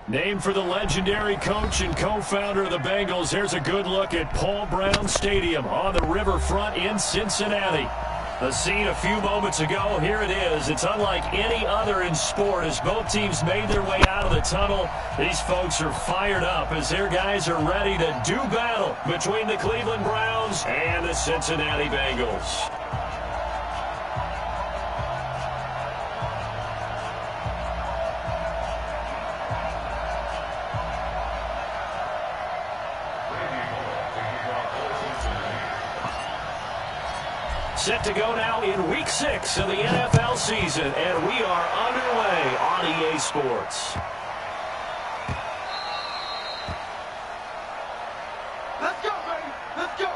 Named for the legendary coach and co-founder of the Bengals, here's a good look at Paul Brown Stadium on the riverfront in Cincinnati. The scene a few moments ago, here it is. It's unlike any other in sport as both teams made their way out of the tunnel. These folks are fired up as their guys are ready to do battle between the Cleveland Browns and the Cincinnati Bengals. Set to go now in Week 6 of the NFL season, and we are underway on EA Sports. Let's go, baby. Let's go.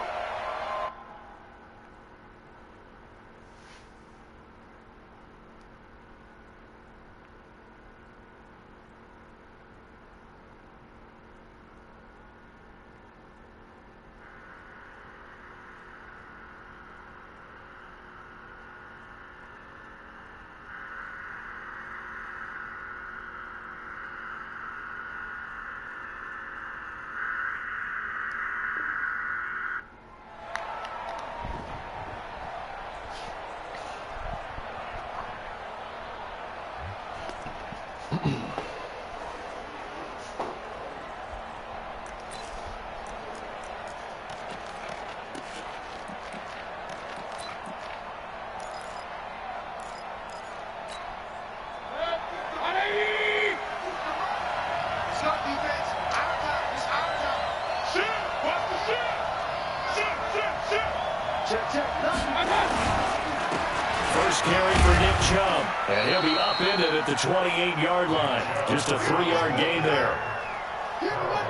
First carry for Nick Chubb, and he'll be upended at the 28-yard line. Just a 3-yard gain there.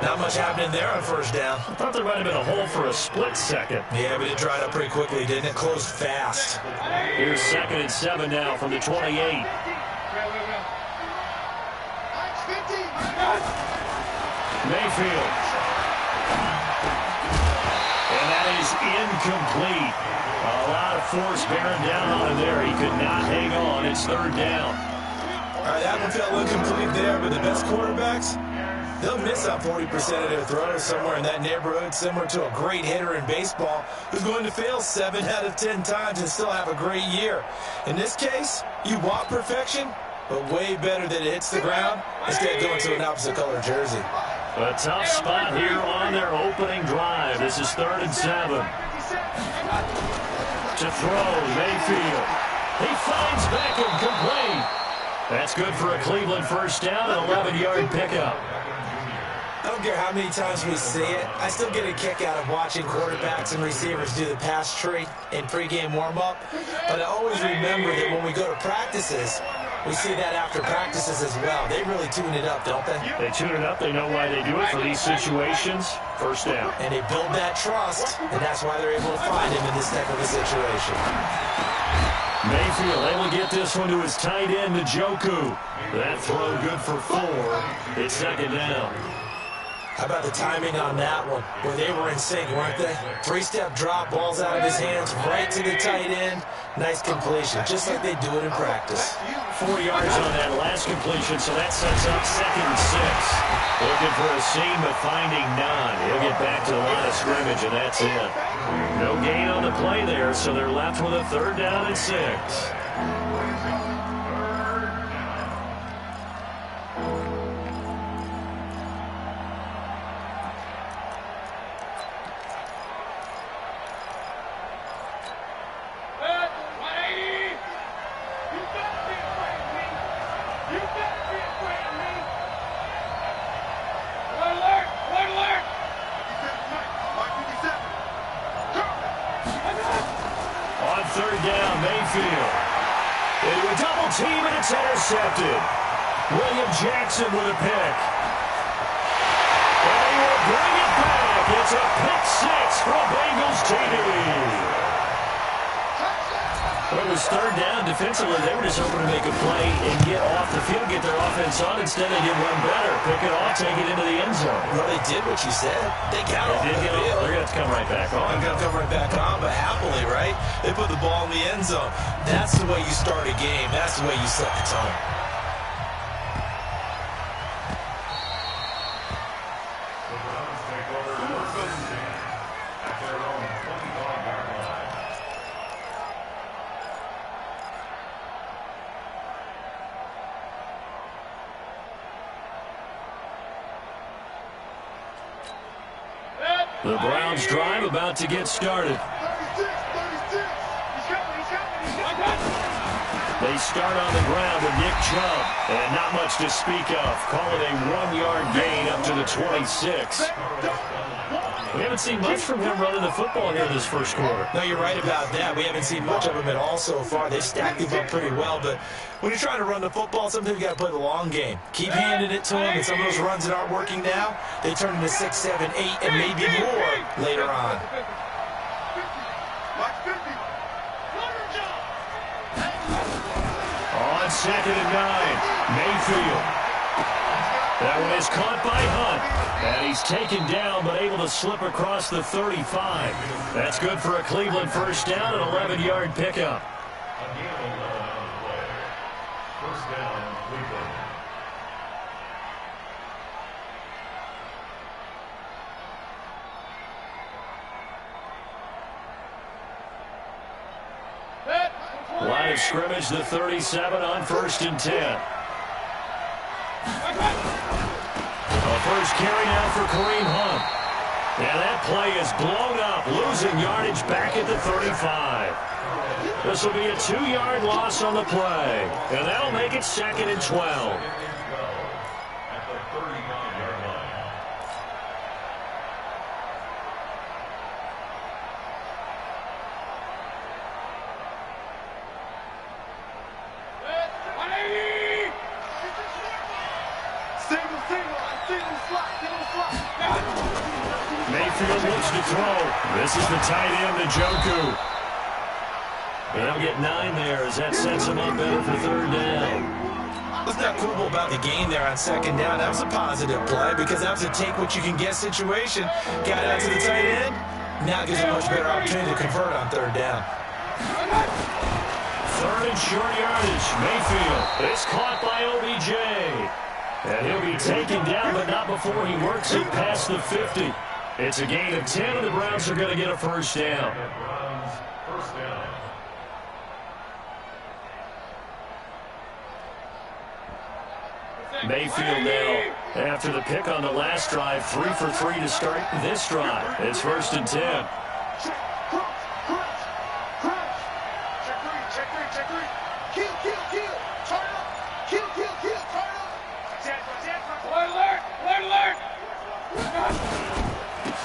Not much happening there on first down. I thought there might have been a hole for a split second. Yeah, but it dried up pretty quickly, didn't it? Closed fast. Here's 2nd and 7 now from the 28. Mayfield. And that is incomplete. A lot of force bearing down on him there. He could not hang on. It's 3rd down. All right, that one felt incomplete there, but the best quarterbacks, they'll miss out 40% of their throws somewhere in that neighborhood, similar to a great hitter in baseball who's going to fail 7 out of 10 times and still have a great year. In this case, you want perfection, but way better that it hits the ground instead of going to an opposite color jersey. A tough spot here on their opening drive. This is 3rd and 7. To throw, Mayfield. He finds Beckham, complete. That's good for a Cleveland first down, an 11-yard pickup. I don't care how many times we see it, I still get a kick out of watching quarterbacks and receivers do the pass tree in pregame warm-up. But I always remember that when we go to practices, we see that after practices as well. They really tune it up, don't they? They tune it up. They know why they do it for these situations. First down. And they build that trust, and that's why they're able to find him in this type of a situation. Mayfield able to get this one to his tight end, Njoku. That throw good for 4. It's 2nd down. How about the timing on that one, where they were in sync, weren't they? 3-step drop, balls out of his hands, right to the tight end. Nice completion, just like they do it in practice. 4 yards on that last completion, so that sets up 2nd and 6. Looking for a seam, but finding none. He'll get back to the line of scrimmage, and that's it. No gain on the play there, so they're left with a 3rd down and 6. Into a double team, and it's intercepted. William Jackson with a pick. And he will bring it back. It's a pick 6 for Bengals TV. Well, it was 3rd down defensively. They were just hoping to make a play and get off the field, get their offense on. Instead, they did one better. Pick it off, take it into the end zone. Well, they did what you said. They got off the field. They're going to come right back on. They're going to come right back on, but happily, right? They put the ball in the end zone. That's the way you start a game. That's the way you set the tone. The Browns drive about to get started. They start on the ground with Nick Chubb, and not much to speak of. Call it a 1-yard gain up to the 26. We haven't seen much from him running the football here this first quarter. No, you're right about that. We haven't seen much of him at all so far. They stacked him up pretty well, but when you're trying to run the football, sometimes you got to play the long game. Keep handing it to him, and some of those runs that aren't working now, they turn into 6, 7, 8, and maybe more later on. On 2nd and 9, Mayfield. That one is caught by Hunt, and he's taken down but able to slip across the 35. That's good for a Cleveland first down, an 11-yard pickup. First down, Cleveland. Line of scrimmage, the 37 on 1st and 10. A first carry now for Kareem Hunt. And that play is blown up, losing yardage back at the 35. This will be a 2-yard loss on the play. And that'll make it 2nd and 12. Mayfield looks to throw. This is the tight end, Njoku. And he'll get 9 there as that sets him up better for 3rd down. What's not cool about the game there on 2nd down? That was a positive play because that was a take-what-you-can-get situation. Got out to the tight end. Now gives a much better opportunity to convert on 3rd down. 3rd and short yardage. Mayfield is caught by OBJ. And he'll be taken down, but not before he works it past the 50. It's a gain of 10, and the Browns are going to get a first down. Mayfield now, after the pick on the last drive, 3 for 3 to start this drive. It's 1st and 10.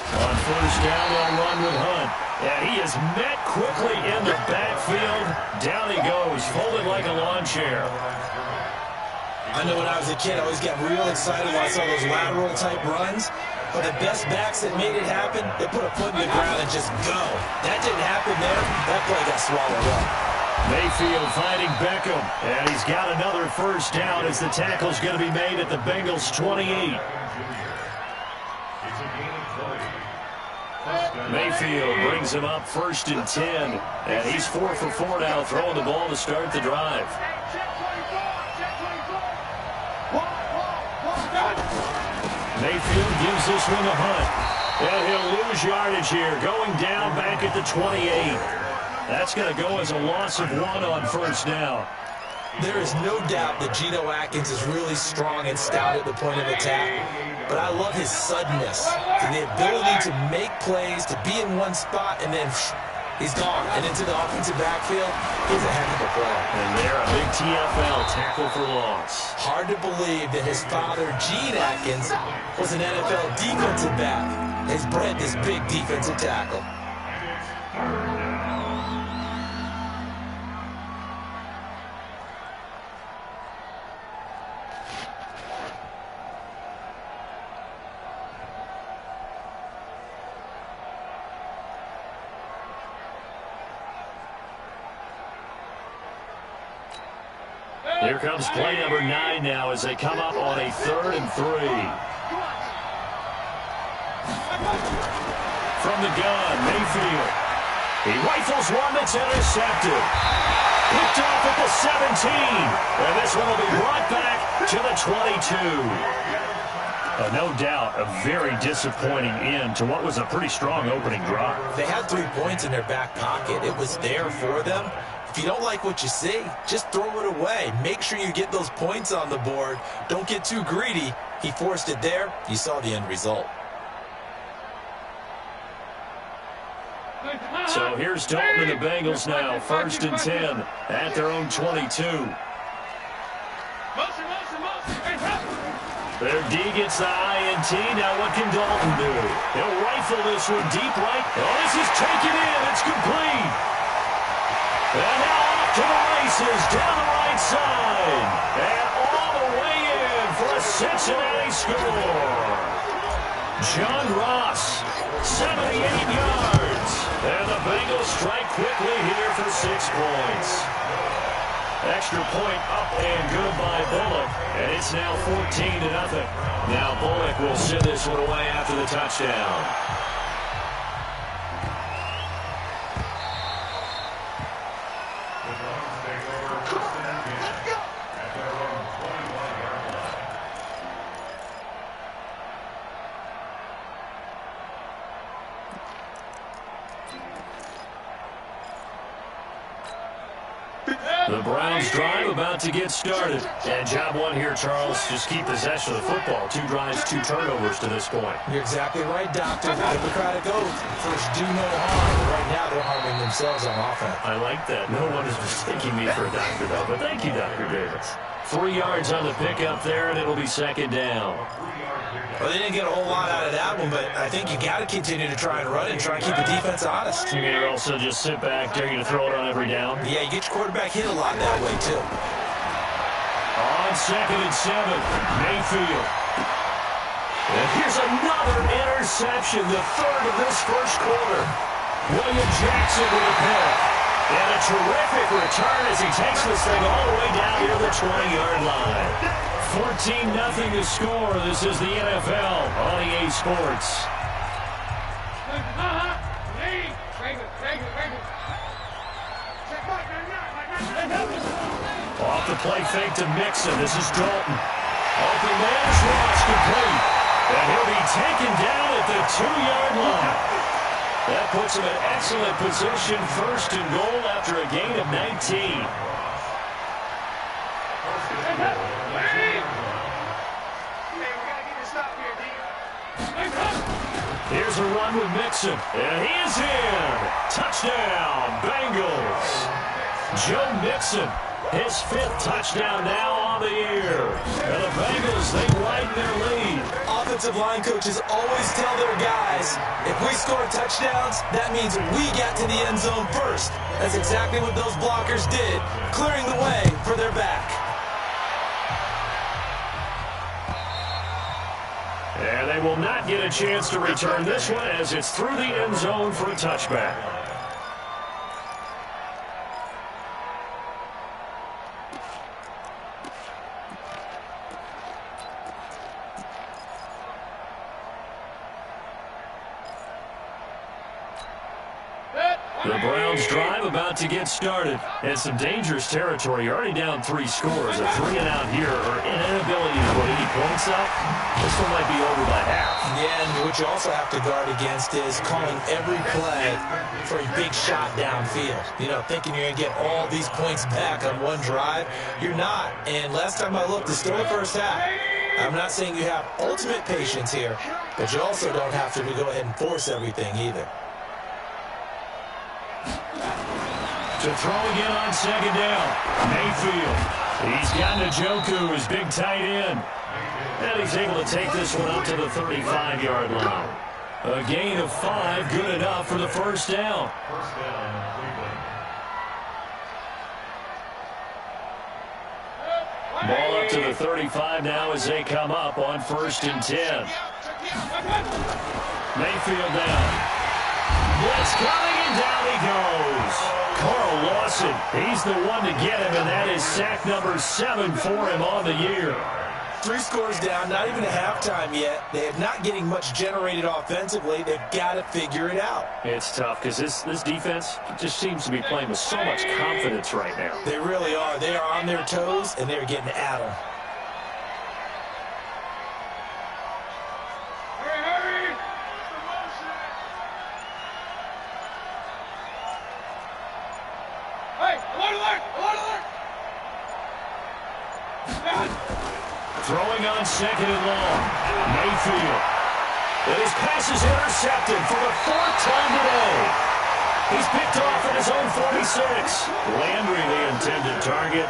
On 1st down, they'll run with Hunt. And he is met quickly in the backfield. Down he goes, folded like a lawn chair. I know when I was a kid, I always got real excited when I saw those lateral-type runs. But the best backs that made it happen, they put a foot in the ground and just go. That didn't happen there. That play got swallowed up. Mayfield finding Beckham. And he's got another first down as the tackle's going to be made at the Bengals' 28. Mayfield brings him up 1st and 10. And he's 4 for 4 now, throwing the ball to start the drive. Mayfield gives this one to Hunt. And he'll lose yardage here, going down back at the 28. That's going to go as a loss of 1 on 1st down. There is no doubt that Geno Atkins is really strong and stout at the point of attack. But I love his suddenness and the ability to make plays, to be in one spot, and then he's gone. And into the offensive backfield, he's a heck of a player. And there, a big TFL tackle for loss. Hard to believe that his father, Gene Atkins, was an NFL defensive back. Has bred this big defensive tackle. Here comes play number 9 now as they come up on a 3rd and 3. From the gun, Mayfield. He rifles one that's intercepted. Picked off at the 17. And this one will be brought back to the 22. No doubt, a very disappointing end to what was a pretty strong opening drive. They had 3 points in their back pocket. It was there for them. If you don't like what you see, just throw it away. Make sure you get those points on the board. Don't get too greedy. He forced it there. You saw the end result. So here's Dalton and the Bengals now, 1st and 10 at their own 22. Their D gets the INT. Now what can Dalton do? He'll rifle this one deep right. Oh, this is taken in. It's complete. And now off to the races down the right side. And all the way in for a Cincinnati score. John Ross, 78 yards. And the Bengals strike quickly here for 6 points. Extra point up and good by Bullock. And it's now 14-0. Now Bullock will send this one away after the touchdown. The Browns drive about to get started. And job one here, Charles. Just keep possession of the football. 2 drives, 2 turnovers to this point. You're exactly right, Doctor. Hippocratic oath. First, do no harm. Right now, they're harming themselves on offense. I like that. No one is mistaking me for a doctor, though. But thank you, Dr. Davis. 3 yards on the pickup there, and it'll be 2nd down. Well, they didn't get a whole lot out of that one, but I think you got to continue to try and run and try and keep the defense honest. You can also just sit back, dare you to throw it on every down. Yeah, you get your quarterback hit a lot that way, too. On 2nd and 7, Mayfield. And here's another interception, the 3rd of this 1st quarter. William Jackson with a pick. And a terrific return as he takes this thing all the way down near the 20-yard line. 14-0 to score. This is the NFL on EA Sports. Off the play fake to Mixon. This is Dalton. Open man's rush complete. And he'll be taken down at the 2-yard line. That puts him in excellent position. 1st and goal after a gain of 19. Here's a run with Mixon. And he is in. Touchdown, Bengals. Joe Mixon, his 5th touchdown now on the year. And the Bengals, they widen their lead. Offensive line coaches always tell their guys, if we score touchdowns, that means we get to the end zone first. That's exactly what those blockers did, clearing the way for their back. And they will not get a chance to return this one as it's through the end zone for a touchback. The Browns drive about to get started. And some dangerous territory. You're already down 3 scores. A 3-and-out here or an inability to put any points up. This one might be over by half. Yeah, and what you also have to guard against is calling every play for a big shot downfield. You know, thinking you're going to get all these points back on one drive. You're not. And last time I looked, it's still the 1st half. I'm not saying you have ultimate patience here, but you also don't have to go ahead and force everything either. To throw again on 2nd down. Mayfield. He's got Njoku, his big tight end. And he's able to take this one up to the 35-yard line. A gain of 5, good enough for the 1st down. Ball up to the 35 now as they come up on 1st and 10. Mayfield down. Blitz coming, and down he goes. Carl Lawson, he's the one to get him, and that is sack number 7 for him on the year. 3 scores down, not even a halftime yet. They are not getting much generated offensively. They've got to figure it out. It's tough because this defense just seems to be playing with so much confidence right now. They really are. They are on their toes, and they're getting at them. on 2nd and long. Mayfield. And his pass is intercepted for the 4th time today. He's picked off at his own 46. Landry, the intended target.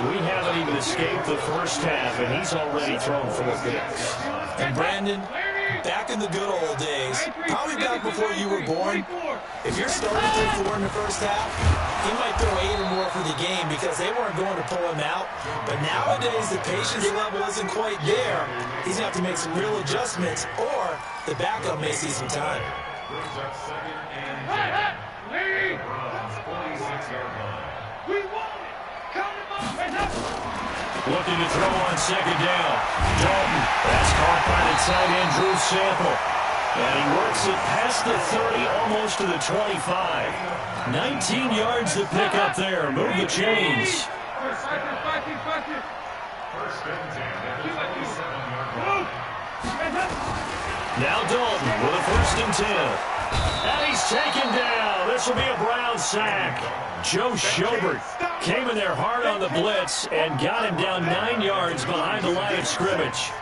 We haven't even escaped the first half, and he's already thrown 4 picks. And Brandon, back in the good old days, probably back before you were born, if you're starting to 4 in the first half, he might throw 8 or more for the game because they weren't going to pull him out. But nowadays, the patience level isn't quite there. He's going to have to make some real adjustments, or the backup may see some time. Looking to throw on 2nd down. Dalton. That's caught by the tight end, Drew Sample. And he works it past the 30, almost to the 25. 19 yards to pick up there. Move the chains. Now Dalton with a 1st and 10. And he's taken down. This will be a Brown sack. Joe Schobert came in there hard on the blitz and got him down 9 yards behind the line of scrimmage.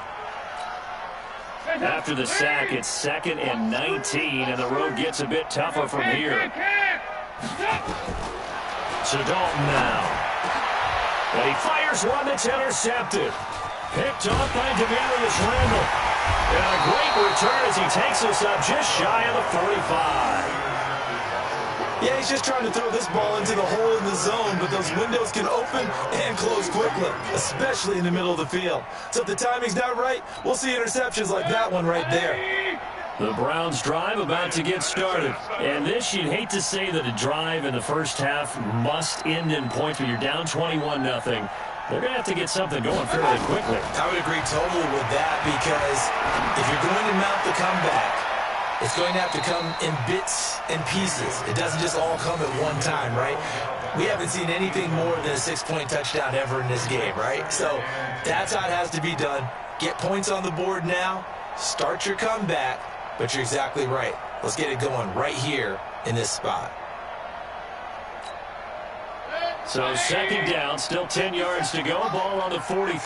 After the sack, it's 2nd and 19, and the road gets a bit tougher from here. So Dalton now. And he fires one that's intercepted. Picked off by Demarius Randall. And a great return as he takes us up just shy of the 45. Yeah, he's just trying to throw this ball into the hole in the zone, but those windows can open and close quickly, especially in the middle of the field. So if the timing's not right, we'll see interceptions like that one right there. The Browns drive about to get started. And this, you'd hate to say that a drive in the first half must end in points when you're down 21-0. They're going to have to get something going fairly quickly. I would agree totally with that because if you're going to mount the comeback, it's going to have to come in bits and pieces. It doesn't just all come at one time, right? We haven't seen anything more than a 6-point touchdown ever in this game, right? So that's how it has to be done. Get points on the board now, start your comeback, but you're exactly right. Let's get it going right here in this spot. So 2nd down, still 10 yards to go. Ball on the 43.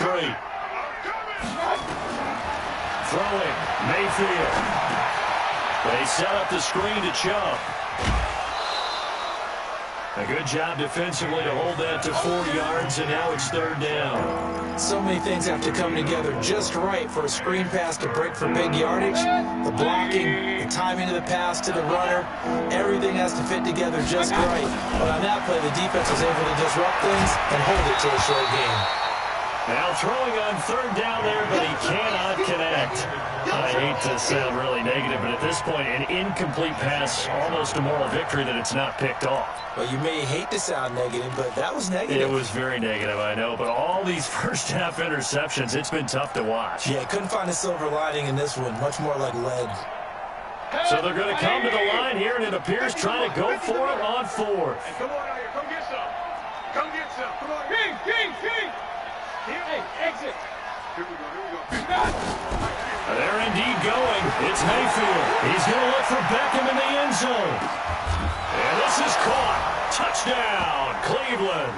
Throwing, Mayfield. They set up the screen to Chubb. A good job defensively to hold that to 4 yards, and now it's 3rd down. So many things have to come together just right for a screen pass to break for big yardage. The blocking, the timing of the pass to the runner, everything has to fit together just right. But on that play, the defense was able to disrupt things and hold it to a short game. Now throwing on 3rd down there, but he cannot connect. I hate to sound really negative, but at this point, an incomplete pass, almost a moral victory that it's not picked off. Well, you may hate to sound negative, but that was negative. It was very negative, I know, but all these first half interceptions, it's been tough to watch. Yeah, couldn't find a silver lining in this one, much more like lead. So they're going to come to the line here, and it appears trying to go for it on 4th. Hey, come on out here, come get some. Come get some. Come on. King. Hey, exit. Here we go. They're indeed going. It's Mayfield. He's going to look for Beckham in the end zone. And this is caught. Touchdown, Cleveland.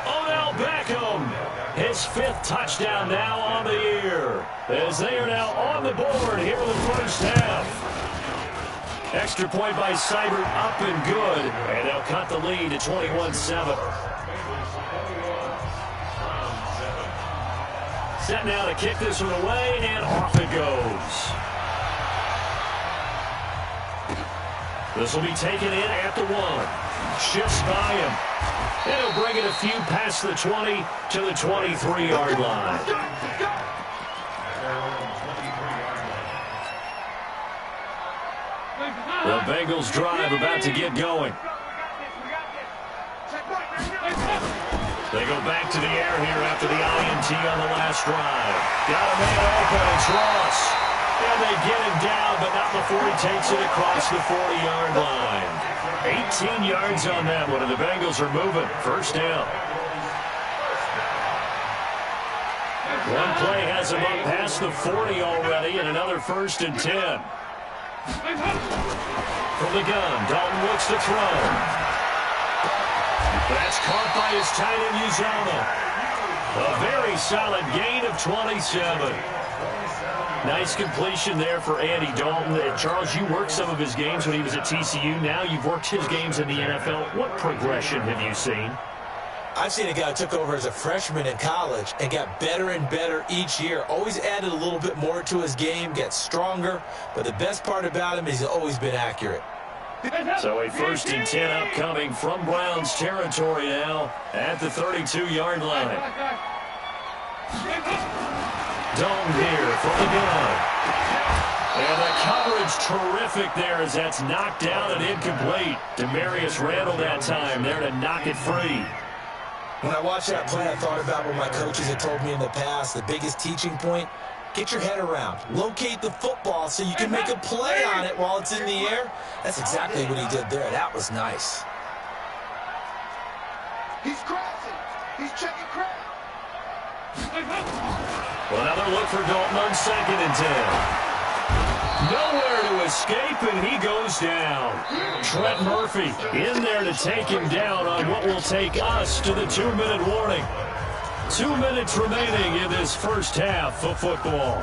Odell Beckham. His 5th touchdown now on the year. As they are now on the board here in the first half. Extra point by Seibert, up and good. And they'll cut the lead to 21-7. Set now to kick this one away, and off it goes. This will be taken in at the 1. Shifts by him. And he'll bring it a few past the 20 to the 23-yard line. The Bengals drive about to get going. They go back to the air here after the INT on the last drive. Got a man open, it's Ross. And they get him down, but not before he takes it across the 40-yard line. 18 yards on that one, and the Bengals are moving. 1st down. One play has him up past the 40 already, and another 1st and 10. From the gun, Dalton looks to throw. That's caught by his tight end, Uzama. A very solid gain of 27. Nice completion there for Andy Dalton. Charles, you worked some of his games when he was at TCU. Now you've worked his games in the NFL. What progression have you seen? I've seen a guy who took over as a freshman in college and got better and better each year. Always added a little bit more to his game, gets stronger. But the best part about him is he's always been accurate. So a 1st and 10 upcoming from Browns territory now at the 32-yard line. Dalton here from the gun. And the coverage terrific there as that's knocked down and incomplete. Demarius Randall that time there to knock it free. When I watched that play, I thought about what my coaches had told me in the past. The biggest teaching point, get your head around. Locate the football so you can make a play on it while it's in the air. That's exactly what he did there. That was nice. He's crossing. He's checking crowd. Well, another look for Dalton on 2nd and 10. Nowhere to escape, and he goes down. Trent Murphy in there to take him down on what will take us to the 2-minute warning. 2 minutes remaining in this first half of football.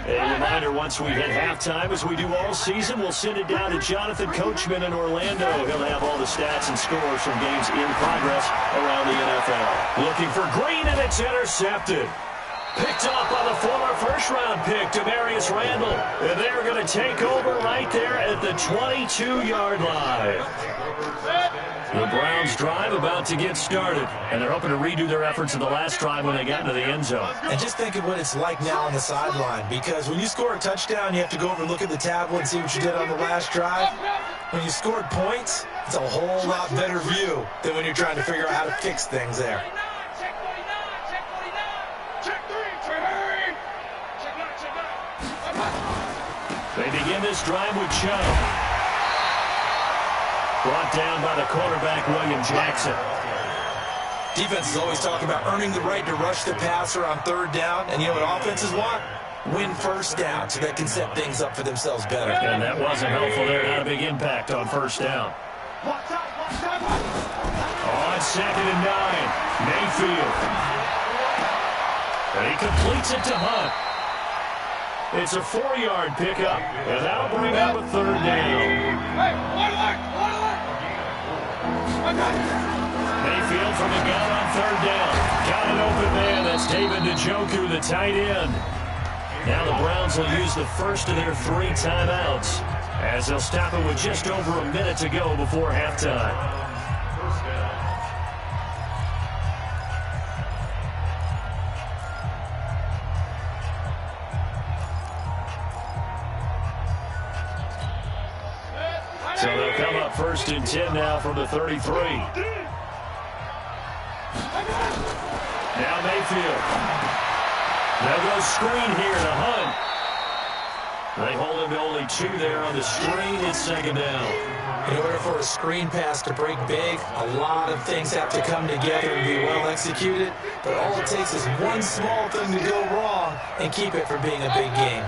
A reminder, once we hit halftime, as we do all season, we'll send it down to Jonathan Coachman in Orlando. He'll have all the stats and scores from games in progress around the NFL. Looking for Green, and it's intercepted. Picked up by the former first-round pick, Demarius Randall. And they're going to take over right there at the 22-yard line. The Browns drive about to get started, and they're hoping to redo their efforts in the last drive when they got into the end zone. And just think of what it's like now on the sideline, because when you score a touchdown, you have to go over and look at the tablet and see what you did on the last drive. When you scored points, it's a whole lot better view than when you're trying to figure out how to fix things there. They begin this drive with Chubb. Brought down by the quarterback, William Jackson. Defense is always talking about earning the right to rush the passer on 3rd down. And you know what offenses want? Win 1st down so they can set things up for themselves better. And that wasn't helpful there. Not a big impact on 1st down. On 2nd and 9, Mayfield. And he completes it to Hunt. It's a 4-yard pickup, and that'll bring up a 3rd down. Mayfield from the gun on 3rd down. Got an open man. That's David Njoku, the tight end. Now the Browns will use the first of their 3 timeouts as they'll stop it with just over a minute to go before halftime. So they'll come up 1st and 10 now from the 33. Now Mayfield. They'll go screen here to Hunt. They hold him to only 2 there on the screen. It's 2nd down. In order for a screen pass to break big, a lot of things have to come together and be well executed. But all it takes is one small thing to go wrong and keep it from being a big game.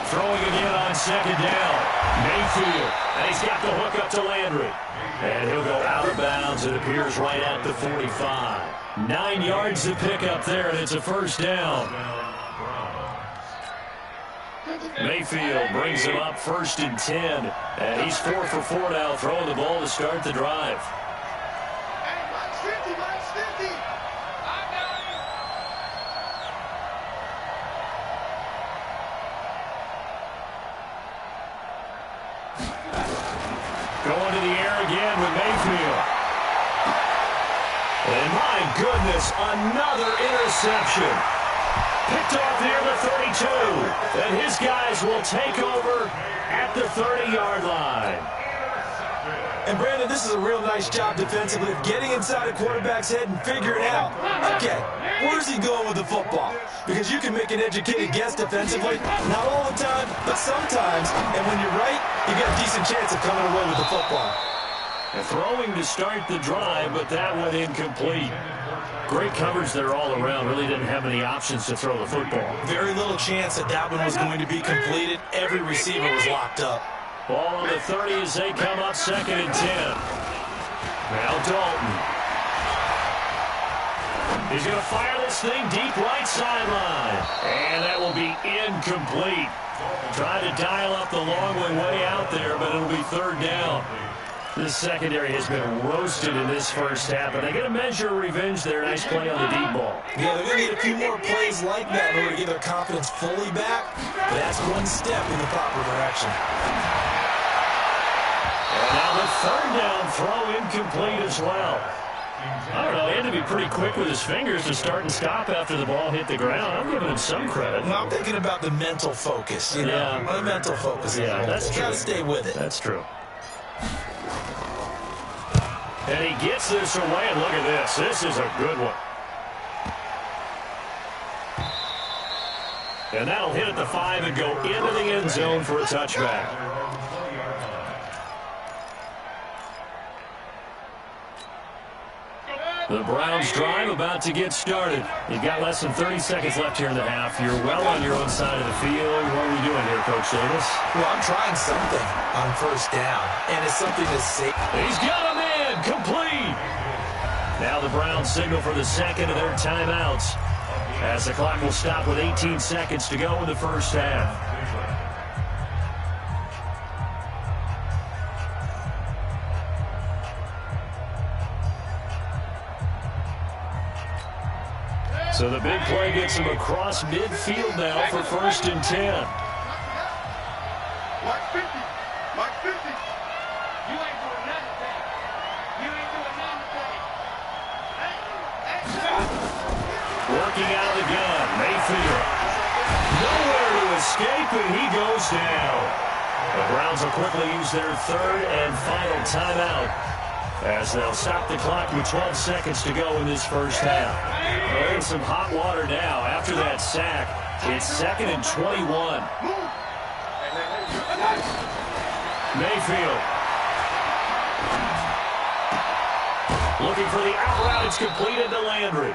Throwing again on 2nd down. Mayfield. And he's got the hook up to Landry. And he'll go out of bounds. It appears right at the 45. 9 yards to pick up there, and it's a 1st down. Mayfield brings him up 1st and 10. And he's 4 for 4 now, throwing the ball to start the drive. Going to the air again with Mayfield. And my goodness, another interception. Picked off near the 32. And his guys will take over at the 30-yard line. And Brandon, this is a real nice job defensively of getting inside a quarterback's head and figuring out, okay, where's he going with the football? Because you can make an educated guess defensively, not all the time, but sometimes. And when you're right, you got a decent chance of coming away with the football. Throwing to start the drive, but that went incomplete. Great coverage there all around. Really didn't have any options to throw the football. Very little chance that that one was going to be completed. Every receiver was locked up. Ball on the 30 as they come up 2nd and 10. Now Dalton. He's going to fire this thing deep right sideline. And that will be incomplete. Trying to dial up the long way out there, but it'll be 3rd down. This secondary has been roasted in this first half, but they get a measure of revenge there. Nice play on the deep ball. Yeah, they're going to need a few more plays like that in order to get their confidence fully back, but that's one step in the proper direction. And now the 3rd down throw incomplete as well. I don't know, he had to be pretty quick with his fingers to start and stop after the ball hit the ground. I'm giving him some credit. Well, I'm thinking about the mental focus, you know. Yeah. The mental focus. Yeah, that's true. Got to stay with it. That's true. And he gets this away, and look at this. This is a good one. And that'll hit at the 5 and go into the end zone for a touchback. The Browns drive about to get started. You've got less than 30 seconds left here in the half. You're well on your own side of the field. What are we doing here, Coach Davis? Well, I'm trying something on 1st down, and it's something to say. He's got him in. Complete. Now the Browns signal for the 2nd of their timeouts as the clock will stop with 18 seconds to go in the first half. So the big play gets him across midfield now for 1st and 10. Mark 50. Mark 50. You ain't doing nothing today. You ain't doing nothing today. Working out of the gun, Mayfield. Nowhere to escape, and he goes down. The Browns will quickly use their 3rd and final timeout as they'll stop the clock with 12 seconds to go in this first half. They're in some hot water now. After that sack, it's 2nd and 21. Mayfield. Looking for the out route. It's completed to Landry.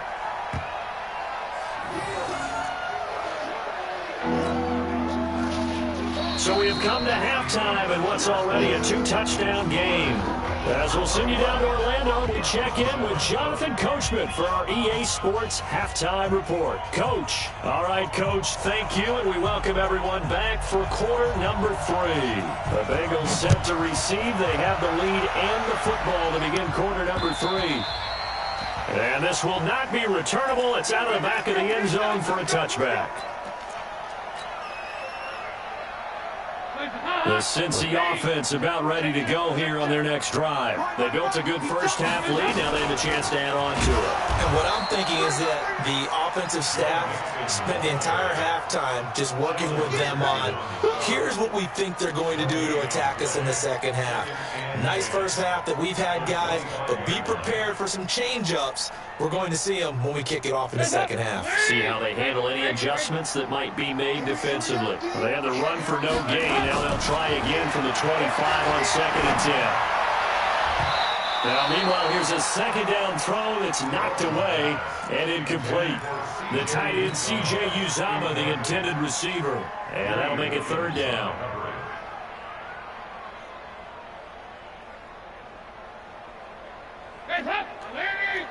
So we have come to halftime in what's already a 2-touchdown game. As we'll send you down to Orlando, we check in with Jonathan Coachman for our EA Sports Halftime Report. Coach. All right, Coach, thank you, and we welcome everyone back for quarter number 3. The Bengals set to receive. They have the lead and the football to begin quarter number 3. And this will not be returnable. It's out of the back of the end zone for a touchback. The Cincy offense about ready to go here on their next drive. They built a good first half lead. Now they have a chance to add on to it. And what I'm thinking is that the offensive staff spent the entire halftime just working with them on, here's what we think they're going to do to attack us in the second half. Nice first half that we've had, guys, but be prepared for some change-ups. We're going to see them when we kick it off in the second half. See how they handle any adjustments that might be made defensively. They had the run for no gain. Now they'll try again from the 25 on 2nd and 10. Now, meanwhile, here's a 2nd down throw that's knocked away and incomplete. The tight end, C.J. Uzama, the intended receiver. And that'll make it 3rd down. Guys, up. Larry.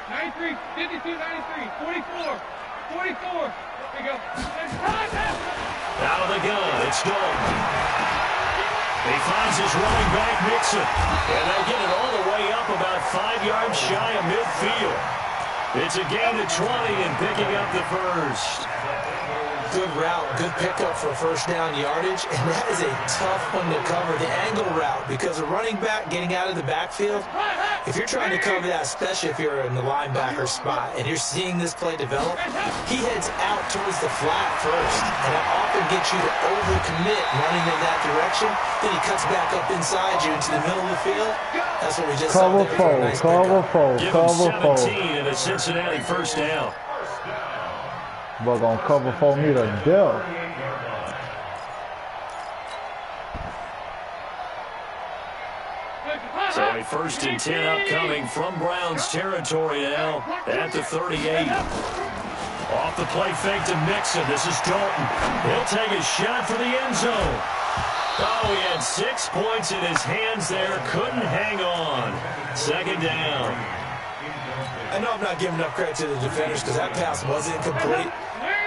93, 52, 93, 44, 44. There you go. Out of the gun, it's Dalton. He finds his running back, Mixon. And they'll get it all the way up about 5 yards shy of midfield. It's a gain of 20 and picking up the first. Good route, good pickup for first down yardage, and that is a tough one to cover, the angle route, because a running back getting out of the backfield, if you're trying to cover that, especially if you're in the linebacker spot, and you're seeing this play develop, he heads out towards the flat first, and that often gets you to overcommit running in that direction, then he cuts back up inside you into the middle of the field. That's what we just saw there for a nice pickup. Give him 17 and a Cincinnati first down. But gonna cover for me to death. So First and 10 upcoming from Browns territory now at the 38. Off the play fake to Mixon. This is Dalton. He'll take a shot for the end zone. Oh, he had 6 points in his hands there. Couldn't hang on. Second down. I know I'm not giving enough credit to the defenders because that pass was incomplete.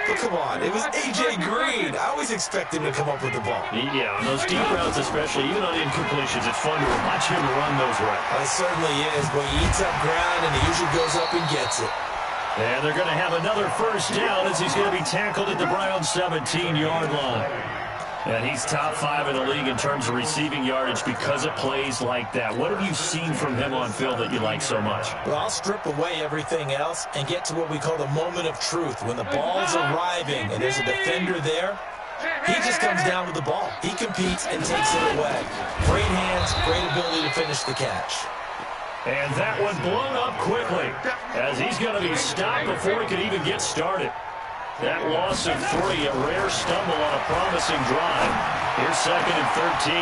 But come on, it was A.J. Green. I always expect him to come up with the ball. Yeah, on those deep routes especially, even on incompletions, it's fun to watch him run those routes. It certainly is, but he eats up ground and he usually goes up and gets it. And they're going to have another first down as he's going to be tackled at the Browns' 17-yard line. And he's top 5 in the league in terms of receiving yardage because of plays like that. What have you seen from him on field that you like so much? Well, I'll strip away everything else and get to what we call the moment of truth. When the ball's arriving and there's a defender there, he just comes down with the ball. He competes and takes it away. Great hands, great ability to finish the catch. And that one blown up quickly as he's going to be stopped before he could even get started. That loss of 3, a rare stumble on a promising drive. Here's second and 13.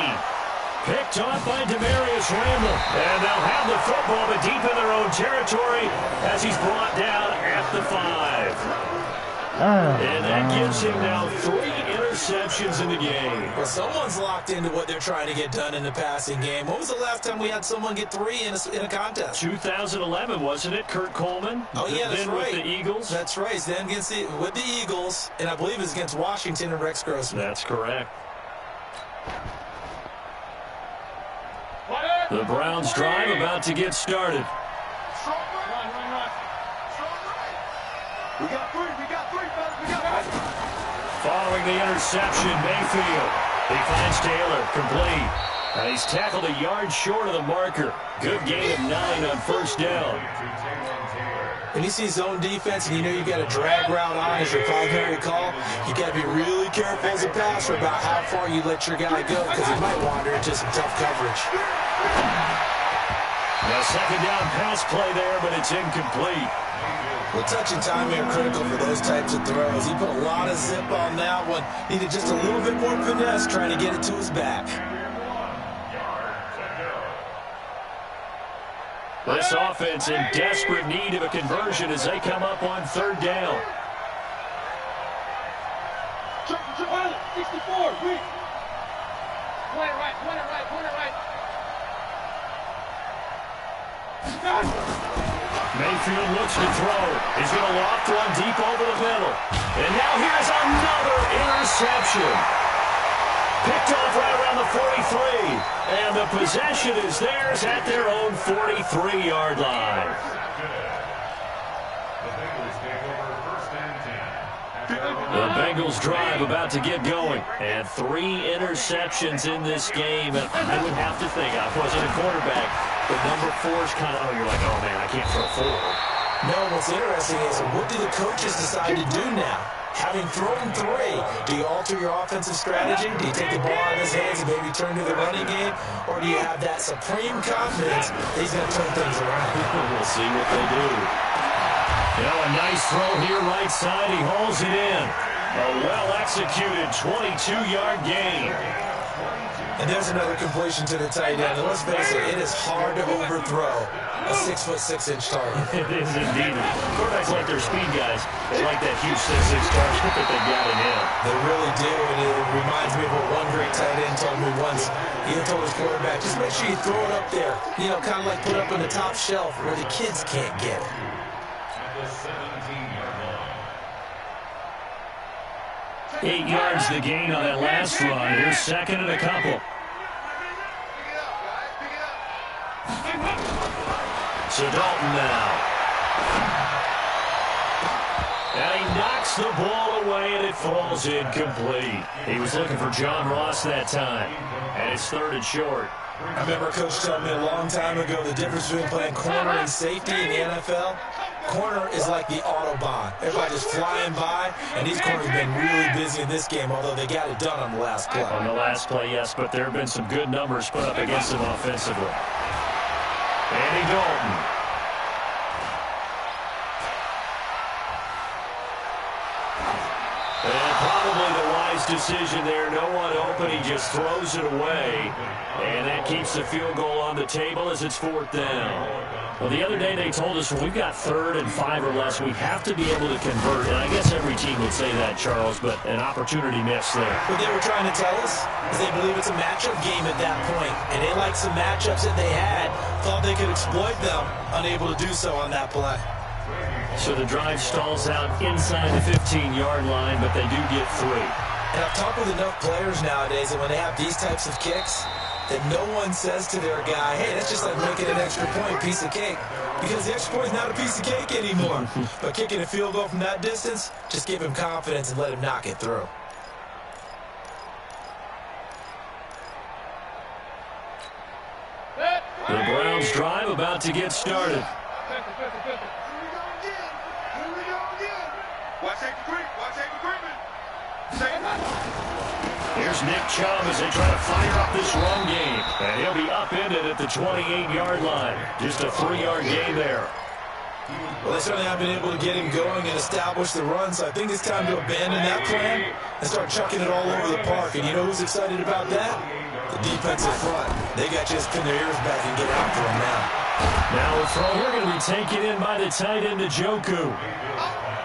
Picked off by Demarius Randall. And they'll have the football, but deep in their own territory as he's brought down at the 5. And that gives him now 3 interceptions in the game. Well, someone's locked into what they're trying to get done in the passing game. When was the last time we had someone get 3 in a contest? 2011, wasn't it? Kurt Coleman? Oh, yeah, that's then right. With the Eagles? That's right. Then with the Eagles, and I believe it was against Washington and Rex Grossman. That's correct. The Browns drive about to get started. We got 3, Following the interception, Mayfield. He finds Taylor, complete. And he's tackled a yard short of the marker. Good gain of 9 on first down. When you see zone defense and you know you got a drag route on as your primary call, you got to be really careful as a passer about how far you let your guy go because he might wander into some tough coverage. Now second down pass play there, but it's incomplete. Well, touch and timing are critical for those types of throws. He put a lot of zip on that one. Needed just a little bit more finesse trying to get it to his back. This offense in desperate need of a conversion as they come up on third down. 64, weak. Point it right. Mayfield looks to throw. He's going to loft one deep over the middle. And now here's another interception. Picked off right around the 43. And the possession is theirs at their own 43-yard line. The Bengals drive about to get going. And 3 interceptions in this game. And I would have to think, I wasn't a quarterback, but number 4 is kind of, you're like, oh, man, I can't throw 4. No, what's interesting is what do the coaches decide to do now? Having thrown 3, do you alter your offensive strategy? Do you take the ball out of his hands and maybe turn to the running game? Or do you have that supreme confidence that he's going to turn things around? We'll see what they do. A nice throw here right side. He hauls it in. A well-executed 22-yard gain. And there's another completion to the tight end. And let's face it, it is hard to overthrow a 6'6" target. It is indeed. Quarterbacks like their speed guys. They like that huge 6'6" target that they got in him. They really do, and it reminds me of what one great tight end told me once. He told his quarterback, just make sure you throw it up there. Kind of like put it up on the top shelf where the kids can't get it. 8 yards the gain on that last run. Here's second and a couple. So Dalton now. And he knocks the ball away, and it falls incomplete. He was looking for John Ross that time, and it's third and short. I remember Coach telling me a long time ago the difference between playing corner and safety in the NFL. Corner is like the Autobahn. Everybody just flying by, and these corners have been really busy in this game, although they got it done on the last play. On the last play, yes, but there have been some good numbers put up against them offensively. Andy Dalton. And probably the wise decision there. No one open. He just throws it away. And that keeps the field goal on the table as it's 4th down. Well, the other day they told us when we've got 3rd and 5 or less, we have to be able to convert. And I guess every team would say that, Charles, but an opportunity missed there. What they were trying to tell us is they believe it's a matchup game at that point. And they liked some matchups that they had. Thought they could exploit them. Unable to do so on that play. So the drive stalls out inside the 15-yard line, but they do get 3. And I've talked with enough players nowadays that when they have these types of kicks, that no one says to their guy, hey, that's just like making an extra point, piece of cake. Because the extra point is not a piece of cake anymore. But kicking a field goal from that distance, just give him confidence and let him knock it through. The Browns drive about to get started. Here's Nick Chubb as they try to fire up this run game. And he'll be upended at the 28-yard line. Just a 3-yard gain there. Well, they certainly have been able to get him going and establish the run, so I think it's time to abandon that plan and start chucking it all over the park. And you know who's excited about that? The defensive front. They got to just pin their ears back and get after him now. Now a throw here going to be taken in by the tight end, Njoku.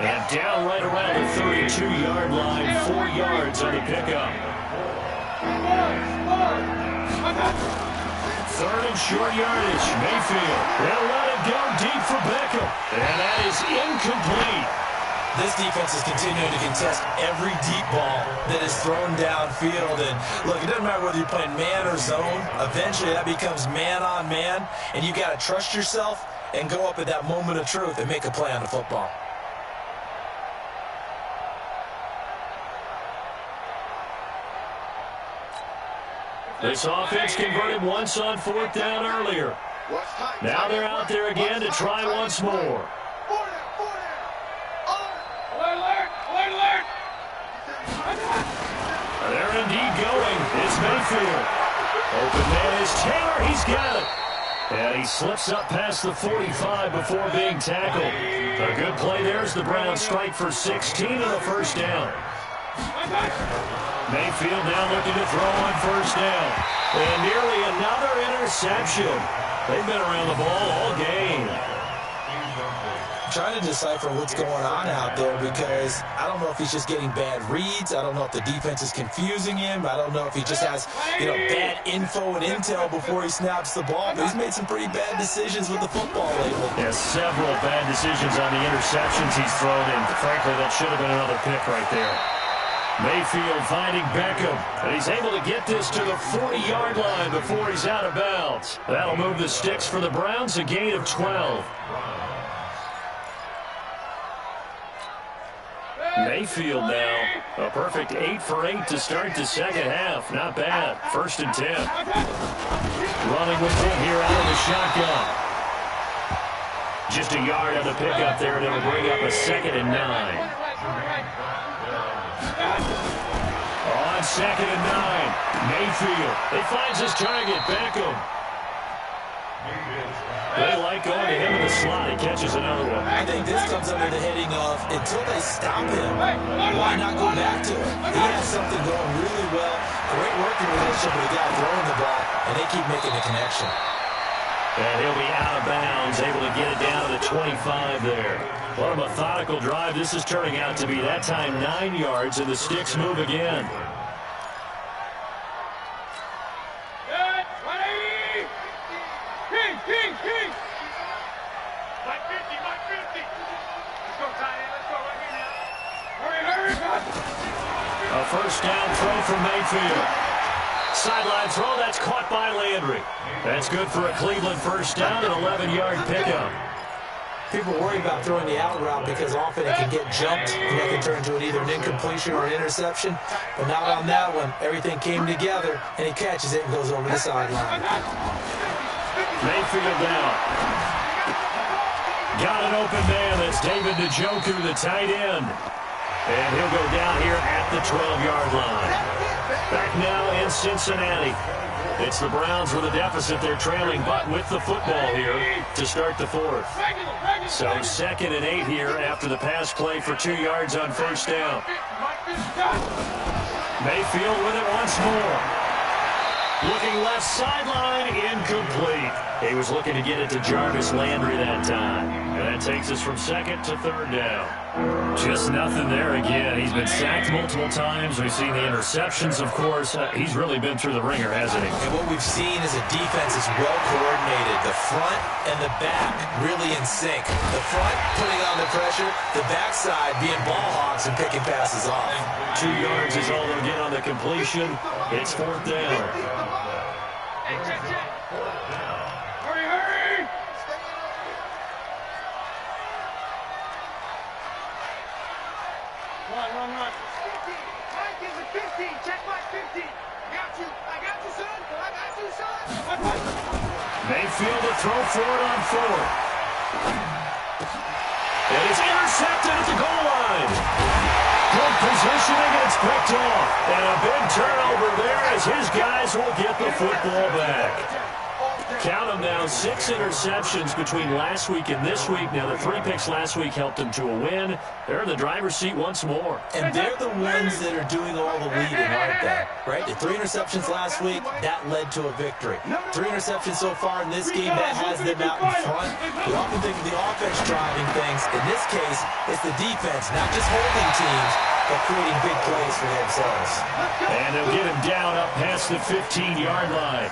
And down right around the 32-yard line, 4 yards on the pickup. 3rd and short yardage. Mayfield. They'll let it go deep for Beckham. And that is incomplete. This defense is continuing to contest every deep ball that is thrown downfield. And look, it doesn't matter whether you're playing man or zone. Eventually that becomes man on man. And you got to trust yourself and go up at that moment of truth and make a play on the football. This offense converted once on 4th down earlier. Now they're out there again to try once more. They're indeed going. It's Mayfield. Open man is Taylor. He's got it. And he slips up past the 45 before being tackled. A good play there as the Browns strike for 16 on the 1st down. Mayfield now looking to throw on 1st down. And nearly another interception. They've been around the ball all game. I'm trying to decipher what's going on out there because I don't know if he's just getting bad reads. I don't know if the defense is confusing him. I don't know if he just has, bad info and intel before he snaps the ball. But he's made some pretty bad decisions with the football lately. Yeah, several bad decisions on the interceptions he's thrown in. Frankly, that should have been another pick right there. Mayfield finding Beckham, and he's able to get this to the 40-yard line before he's out of bounds. That'll move the sticks for the Browns, a gain of 12. Mayfield now, a perfect 8 for 8 to start the second half. Not bad. 1st and 10. Running with it here out of the shotgun. Just a yard on the pickup there, and it'll bring up a 2nd and 9. On 2nd and 9, Mayfield. He finds his target, Beckham. They like going to him in the slot. He catches another one. I think this comes under the heading of, until they stop him, why not go back to it? He has something going really well. Great working relationship with the guy throwing the ball, and they keep making the connection. And he'll be out of bounds, able to get it down to the 25 there. What a methodical drive this is turning out to be. That time 9 yards, and the sticks move again. A 1st down throw from Mayfield. Sideline throw, that's caught by Landry. That's good for a Cleveland 1st down, an 11-yard pickup. People worry about throwing the out route because often it can get jumped and that can turn into either an incompletion or an interception. But not on that one. Everything came together, and he catches it and goes over the sideline. Mayfield down. Got an open man. That's David Njoku, the tight end. And he'll go down here at the 12-yard line. Back now in Cincinnati. It's the Browns with a deficit. They're trailing, but with the football here to start the 4th. So 2nd and 8 here after the pass play for 2 yards on 1st down. Mayfield with it once more. Looking left sideline, incomplete. He was looking to get it to Jarvis Landry that time. And that takes us from second to third down. Just nothing there again. He's been sacked multiple times. We've seen the interceptions, of course. He's really been through the ringer, hasn't he? And what we've seen is a defense is well coordinated. The front and the back really in sync. The front putting on the pressure, the backside being ball hawks and picking passes off. 2 yards is all they'll get on the completion. It's fourth down. Hey, check. Hurry! Run. 50. Mike is a 50. Check Mike 50. I got you, son. Mayfield to throw for it on fourth. And it's intercepted at the goal line. Good positioning, and it's picked off. And a big turnover there as his guys will get the football back. Count them now, 6 interceptions between last week and this week. Now, the 3 picks last week helped them to a win. They're in the driver's seat once more. And they're the ones that are doing all the leading, aren't they? Right? The 3 interceptions last week, that led to a victory. 3 interceptions so far in this game, that has them out in front. We often think of the offense driving things. In this case, it's the defense, not just holding teams, but creating big plays for themselves. And they'll get him down up past the 15-yard line.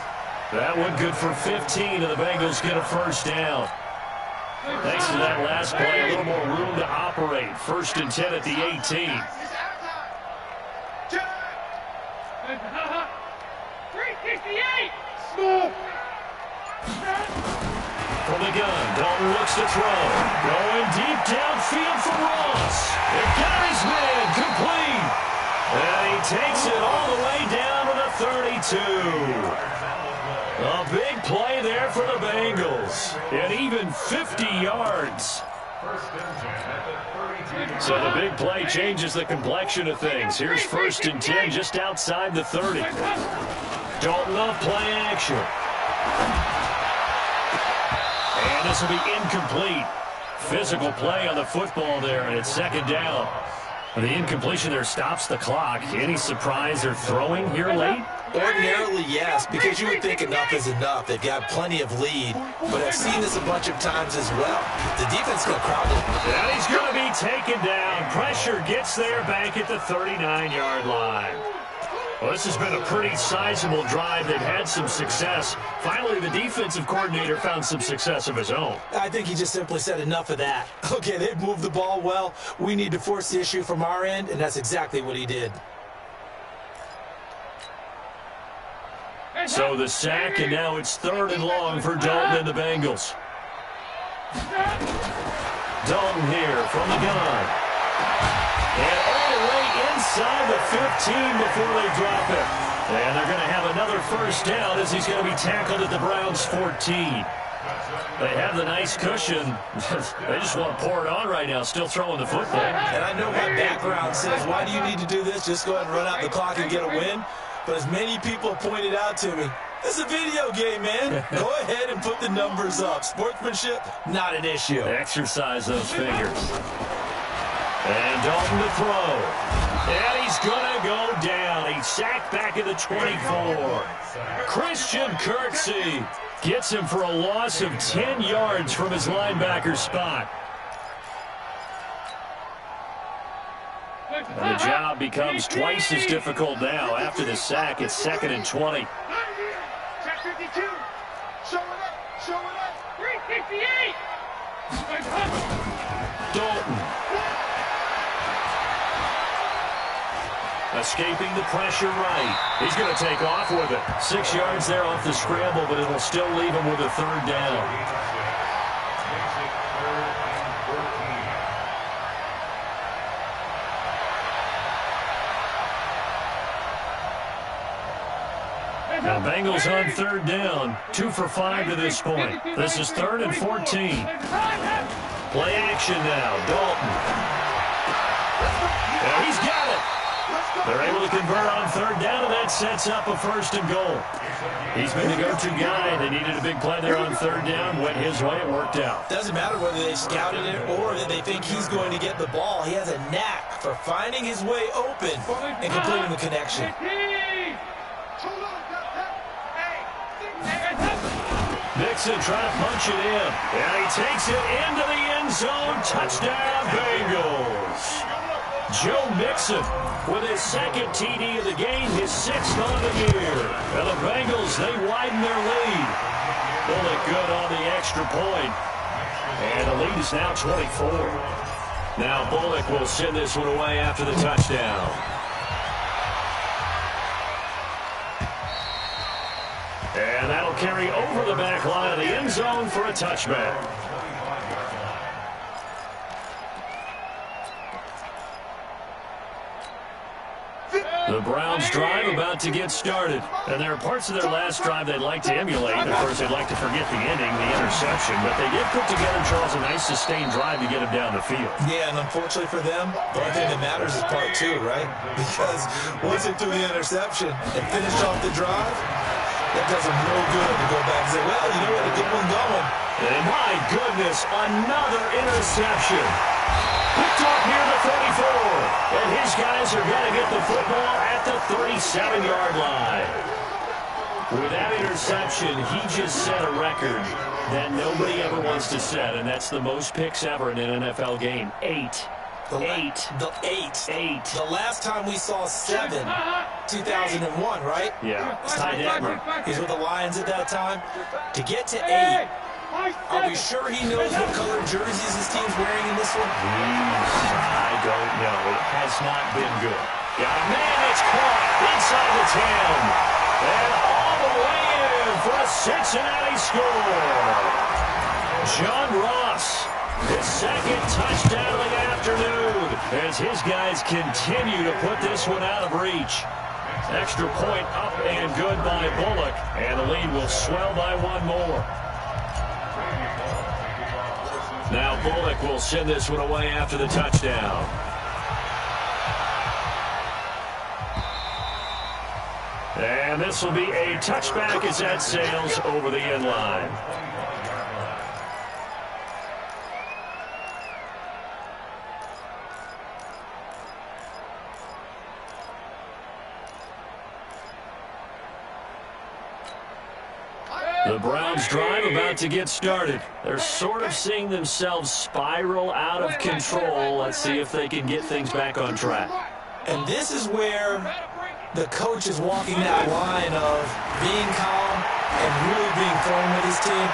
That one good for 15, and the Bengals get a first down. Thanks to that last play, a little more room to operate. 1st and 10 at the 18. From the gun, Dalton looks to throw. Going deep downfield for Ross. It got his man complete. And he takes it all the way down to the 32. A big play there for the Bengals. And even 50 yards. So the big play changes the complexion of things. Here's 1st and 10 just outside the 30. Dalton off play action. And this will be incomplete. Physical play on the football there, and it's 2nd down. The incompletion there stops the clock. Any surprise they're throwing here late? Ordinarily, yes, because you would think enough is enough. They've got plenty of lead, but I've seen this a bunch of times as well. The defense got crowded. And he's going to be taken down. Pressure gets there back at the 39-yard line. Well, this has been a pretty sizable drive. They've had some success. Finally, the defensive coordinator found some success of his own. I think he just simply said enough of that. Okay, they've moved the ball well. We need to force the issue from our end, and that's exactly what he did. So the sack, and now it's 3rd and long for Dalton and the Bengals. Dalton here from the gun. And all the way inside the 15 before they drop it. And they're going to have another first down as he's going to be tackled at the Browns' 14. They have the nice cushion. They just want to pour it on right now, still throwing the football. And I know my background says, why do you need to do this? Just go ahead and run out the clock and get a win. But as many people pointed out to me, this is a video game, man. Go ahead and put the numbers up. Sportsmanship, not an issue. Exercise those fingers. And Dalton to throw. And he's going to go down. He's sacked back at the 24. Christian Kirksey gets him for a loss of 10 yards from his linebacker spot. And the job becomes twice as difficult now. After the sack, it's 2nd and 20. Check 52. Show it up. 358. Dalton. Escaping the pressure right. He's going to take off with it. 6 yards there off the scramble, but it'll still leave him with a 3rd down. Now Bengals on 3rd down. 2 for 5 to this point. This is 3rd and 14. Play action now. Dalton. Yeah, he's got it. They're They're able to convert on third down, and that sets up a 1st and goal. He's been the go-to guy. They needed a big play there on third down. Went his way. It worked out. Doesn't matter whether they scouted it or that they think he's going to get the ball. He has a knack for finding his way open and completing the connection. Mixon trying to punch it in. And he takes it into the end zone. Touchdown, Bengals. Joe Mixon with his 2nd TD of the game, his 6th on the year. And the Bengals, they widen their lead. Bullock good on the extra point. And the lead is now 24. Now Bullock will send this one away after the touchdown. And that'll carry over the back line of the end zone for a touchback. The Browns drive about to get started. And there are parts of their last drive they'd like to emulate. Of course, they'd like to forget the ending, the interception. But they did put together, Charles, a nice sustained drive to get them down the field. Yeah, and unfortunately for them, the only thing that matters is part 2, right? Because once they threw the interception and finished off the drive, that does them no good to go back and say, well, you know what, a good one going. And my goodness, another interception. Picked off near the 34. And his guys are going to get the football at the 37-yard line. With that interception, he just set a record that nobody ever wants to set, and that's the most picks ever in an NFL game. 8. The last time we saw 7, 2001, right? Yeah, Ty Detmer. He's with the Lions at that time. To get to 8, are we sure he knows what color jerseys his team's wearing in this one? I don't know. It has not been good. Got a man that's caught inside the 10. And all the way in for a Cincinnati score. John Ross, his 2nd touchdown of the afternoon, as his guys continue to put this one out of reach. Extra point up and good by Bullock, and the lead will swell by 1 more. Now Bullock will send this one away after the touchdown. And this will be a touchback as that sails over the end line. The Browns drive about to get started. They're sort of seeing themselves spiral out of control. Let's see if they can get things back on track. And this is where the coach is walking that line of being calm and really being firm with his team.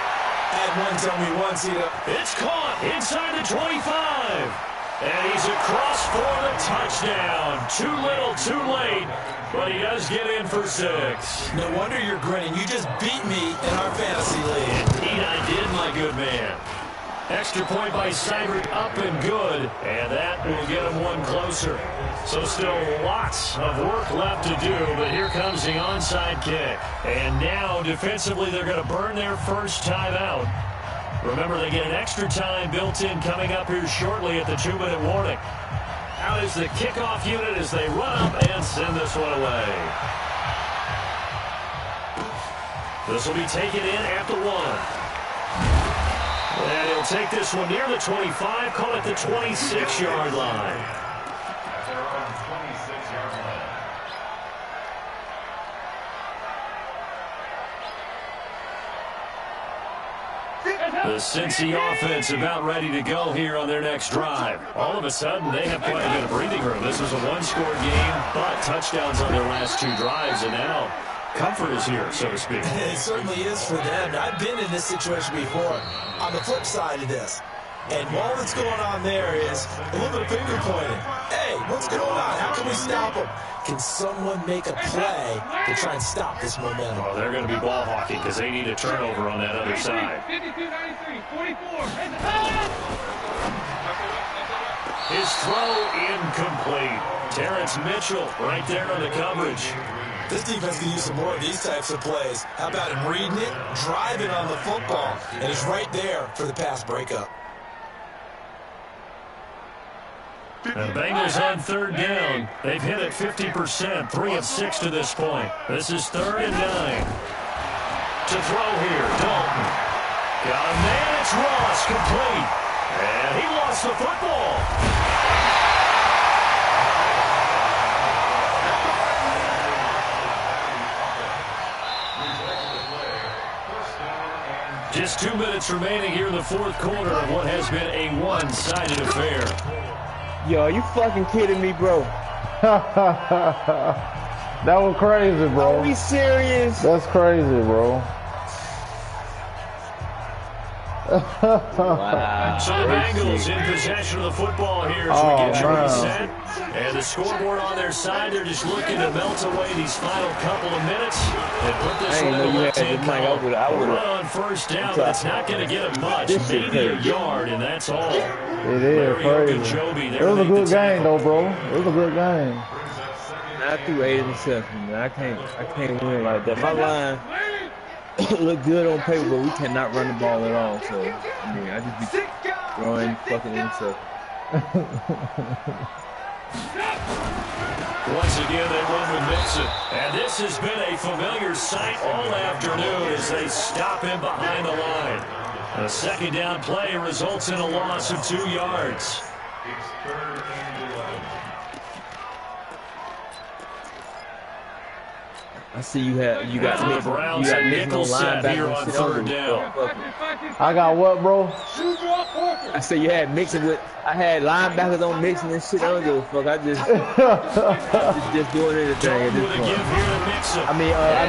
Had one tell me once, it's caught inside the 25. And he's across for the touchdown. Too little, too late. But he does get in for 6. No wonder you're grinning. You just beat me in our fantasy league. Indeed I did, my good man. Extra point by Seibert, up and good. And that will get him 1 closer. So still lots of work left to do, but here comes the onside kick. And now defensively they're going to burn their first timeout. Remember, they get an extra time built in coming up here shortly at the 2-minute warning. Out is the kickoff unit as they run up and send this one away. This will be taken in at the 1. And he'll take this one near the 25, call it the 26-yard line. The Cincy offense about ready to go here on their next drive. All of a sudden, they have quite a bit of breathing room. This was a 1-score game, but touchdowns on their last 2 drives, and now comfort is here, so to speak. It certainly is for them. I've been in this situation before on the flip side of this. And all that's going on there is a little bit of finger pointing. Hey, what's going on? How can we stop them? Can someone make a play to try and stop this momentum? Well, they're going to be ball hawking because they need a turnover on that other side. 52-93, 44. His throw incomplete. Terrence Mitchell right there on the coverage. This defense can use some more of these types of plays. How about him reading it, driving on the football, and he's right there for the pass breakup. The Bengals on third down. They've hit it 50%, 3 of 6 to this point. This is 3rd and 9. To throw here, Dalton. Got a man, it's Ross, complete. And he lost the football. Just 2 minutes remaining here in the 4th quarter of what has been a one-sided affair. Yo, are you fucking kidding me, bro? That was crazy, bro. Are we serious? That's crazy, bro. Wow. So the Bengals in possession of the football here as we get reset. And the scoreboard on their side, they're just looking to melt away these final couple of minutes and put this one in the left-hand column. Run on first down, but it's not going to get him much. Maybe a yard, and that's all. It is crazy. It was a good game, though, bro. It was a good game. I threw 8 interceptions, man. I can't win like that. My line look good on paper, but we cannot run the ball at all. So, I mean, I just be throwing fucking interceptions. Once again, they run with Mixon. And this has been a familiar sight all afternoon as they stop him behind the line. A 2nd down play results in a loss of 2 yards. I see you got Nichols here on 3rd down. I got what, bro? I said you had mixing with. I had linebackers on mixing and shit. I don't give a fuck. I just doing anything at this point. I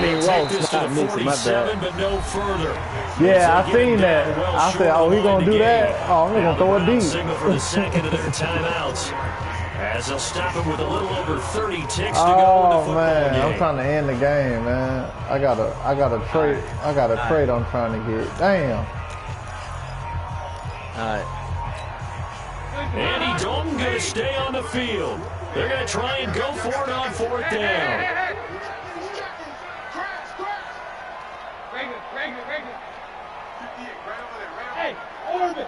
mean Ross, not mixing. My bad. But no further. Yeah, I seen that. I said, oh, he gonna do that? Oh, I'm gonna throw it deep. Signal for the 2nd of their timeouts. As they'll stop him with a little over 30 ticks to go in the football man, game. I'm trying to end the game, man. I got a trade I'm trying to get. Damn. Alright. Andy Dalton going to stay on the field. They're going to try and go for it on 4th down. Hey, Orbit!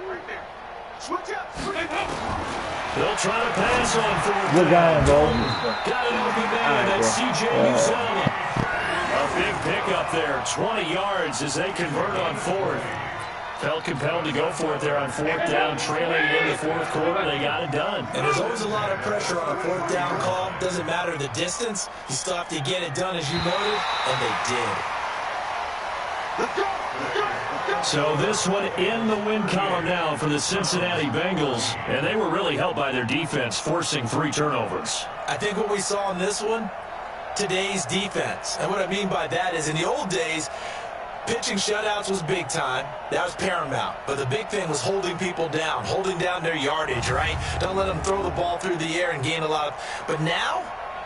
Right there. Switch up! They'll try to pass on 4th Good game, bro. Got an open man. That's C.J. Uzomah. A big pickup there. 20 yards as they convert on 4th. Felt compelled to go for it there on 4th down, trailing in the 4th quarter. They got it done. And there's always a lot of pressure on a 4th down call. Doesn't matter the distance. You still have to get it done as you noted, and they did. Let's go! So this one in the win column now for the Cincinnati Bengals, and they were really helped by their defense, forcing 3 turnovers. I think what we saw in this one, today's defense. And what I mean by that is in the old days, pitching shutouts was big time. That was paramount. But the big thing was holding people down, holding down their yardage, right? Don't let them throw the ball through the air and gain a lot of... But now,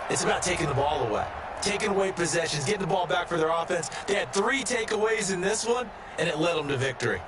it's about taking the ball away. Taking away possessions, getting the ball back for their offense. They had 3 takeaways in this one, and it led them to victory.